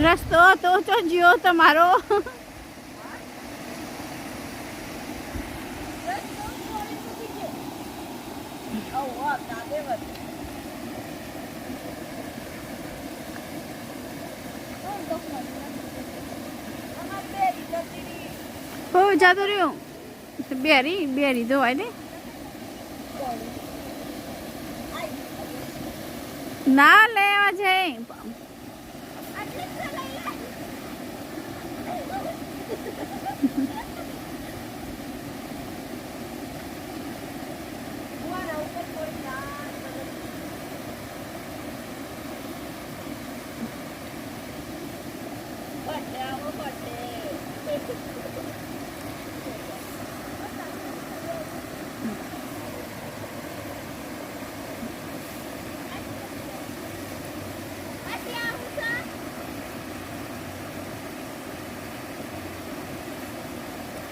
રસ્તો તો જ્યો તમારો હો જતો રહ્યો બેરી ધોવાય ને ના લેવા જાય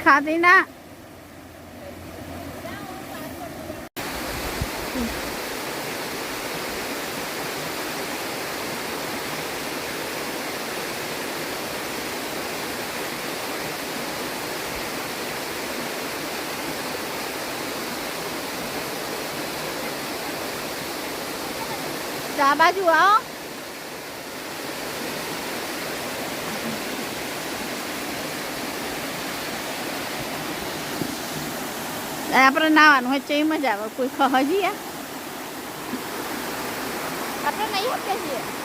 ખાતી ના આ બાજુ આવો આપણે નાવાનું હોય છે મજા આવે કોઈ હજી આપણે નહીં આપીએ છીએ